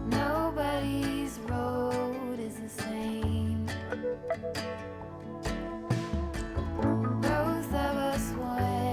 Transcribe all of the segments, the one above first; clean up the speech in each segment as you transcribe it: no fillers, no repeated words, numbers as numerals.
Nobody's road is the same. Both of us went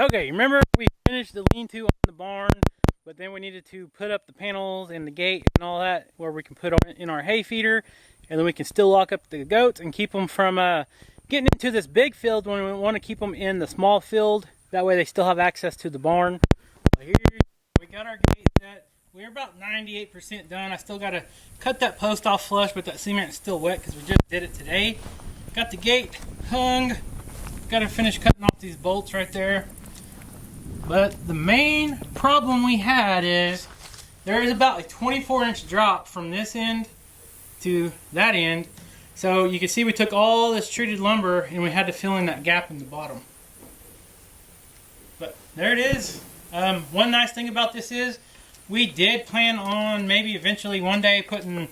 Okay, remember we finished the lean-to on the barn, but then we needed to put up the panels and the gate and all that where we can put in our hay feeder, and then we can still lock up the goats and keep them from getting into this big field when we want to keep them in the small field. That way they still have access to the barn. So here we got our gate set. We're about 98% done. I still got to cut that post off flush, but that cement is still wet because we just did it today. Got the gate hung. Got to finish cutting off these bolts right there. But the main problem we had is there is about a 24-inch drop from this end to that end. So you can see we took all this treated lumber and we had to fill in that gap in the bottom. But there it is. One nice thing about this is we did plan on maybe eventually one day putting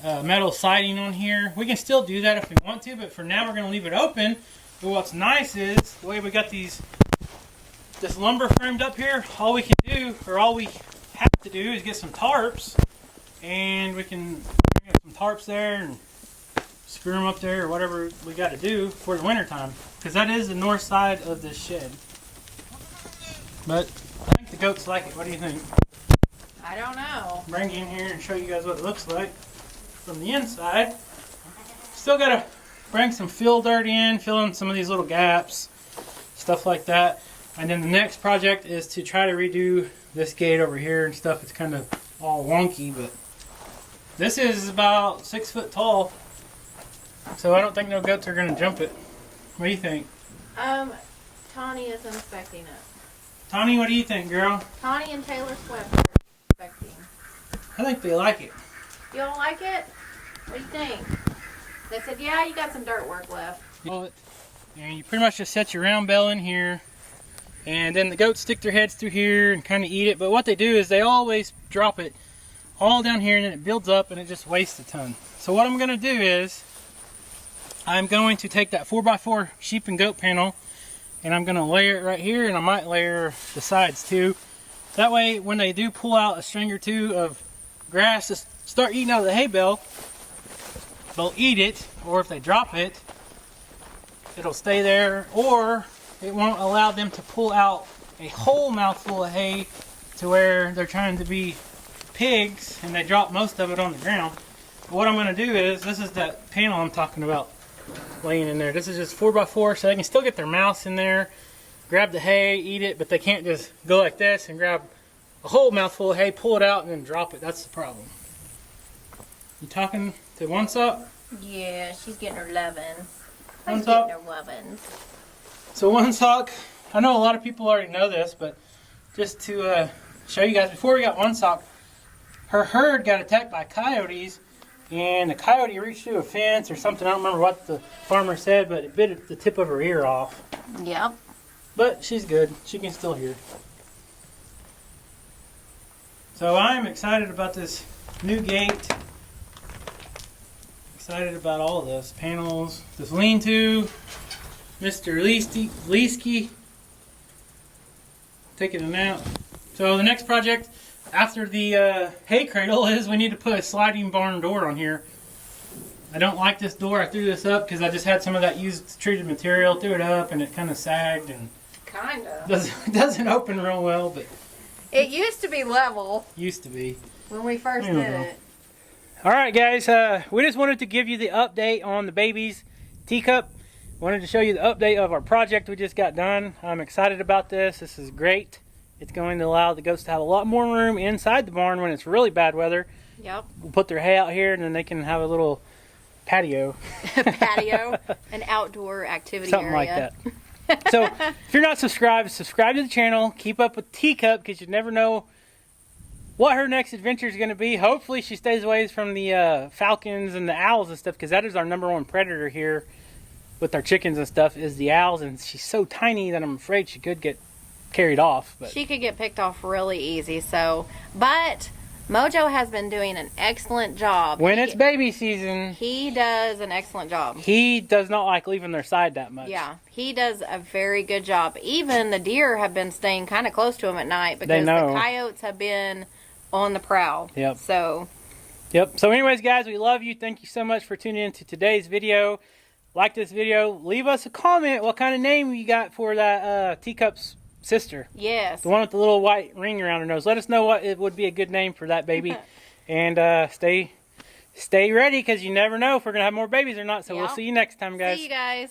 metal siding on here. We can still do that if we want to, but for now we're going to leave it open. But what's nice is the way we got this lumber framed up here, all we can do, or all we have to do, is get some tarps, and we can bring some tarps there and screw them up there or whatever we got to do for the winter time, because that is the north side of this shed. But I think the goats like it. What do you think? I don't know. Bring you in here and show you guys what it looks like from the inside. Still got to bring some fill dirt in, fill in some of these little gaps, stuff like that. And then the next project is to try to redo this gate over here and stuff. It's kind of all wonky, but this is about 6 foot tall. So I don't think no goats are going to jump it. What do you think? Tawny is inspecting it. Tawny, what do you think, girl? Tawny and Taylor Swift are inspecting. I think they like it. You don't like it? What do you think? They said, yeah, you got some dirt work left. And you pretty much just set your round bell in here. And then the goats stick their heads through here and kind of eat it. But what they do is they always drop it all down here, and then it builds up and it just wastes a ton. So what I'm going to do is I'm going to take that 4x4 sheep and goat panel, and I'm going to layer it right here, and I might layer the sides too. That way when they do pull out a string or two of grass to start eating out of the hay bale, they'll eat it, or if they drop it, it'll stay there, or it won't allow them to pull out a whole mouthful of hay to where they're trying to be pigs and they drop most of it on the ground. But what I'm going to do is, this is that panel I'm talking about laying in there. This is just 4x4, so they can still get their mouths in there, grab the hay, eat it, but they can't just go like this and grab a whole mouthful of hay, pull it out, and then drop it. That's the problem. You talking to one sock? Yeah, she's getting her lovin'. One She's sock? getting her lovin's. So one sock, I know a lot of people already know this, but just to show you guys, before we got one sock, her herd got attacked by coyotes, and the coyote reached through a fence or something. I don't remember what the farmer said, but it bit the tip of her ear off. Yep. But she's good. She can still hear. So I'm excited about this new gate. Excited about all of this. Panels, this lean-to, Mr. Leesky taking a nap. So the next project after the hay cradle is we need to put a sliding barn door on here. I don't like this door. I threw this up because I just had some of that used treated material, threw it up, and it kind of sagged and doesn't open real well, but it used to be level. Used to be. When we first did it. Alright guys, we just wanted to give you the update on the baby's teacup. Wanted to show you the update of our project we just got done. I'm excited about this. This is great. It's going to allow the goats to have a lot more room inside the barn when it's really bad weather. Yep. We'll put their hay out here, and then they can have a little patio. Patio, an outdoor activity Something area. like that. So, if you're not subscribed, subscribe to the channel. Keep up with Teacup, because you never know what her next adventure is going to be. Hopefully she stays away from the falcons and the owls and stuff, because that is our #1 predator here with our chickens and stuff, is the owls. And she's so tiny that I'm afraid she could get carried off. But she could get picked off really easy. So, but Mojo has been doing an excellent job. When it's baby season, he does an excellent job. He does not like leaving their side that much. Yeah, he does a very good job. Even the deer have been staying kind of close to him at night because the coyotes have been on the prowl. Yep. So anyways, guys, we love you. Thank you so much for tuning in to today's video. Like this video. Leave us a comment what kind of name you got for that teacups sister. Yes. The one with the little white ring around her nose. Let us know what it would be a good name for that baby. And stay ready, because you never know if we're going to have more babies or not. So we'll see you next time, guys. See you guys.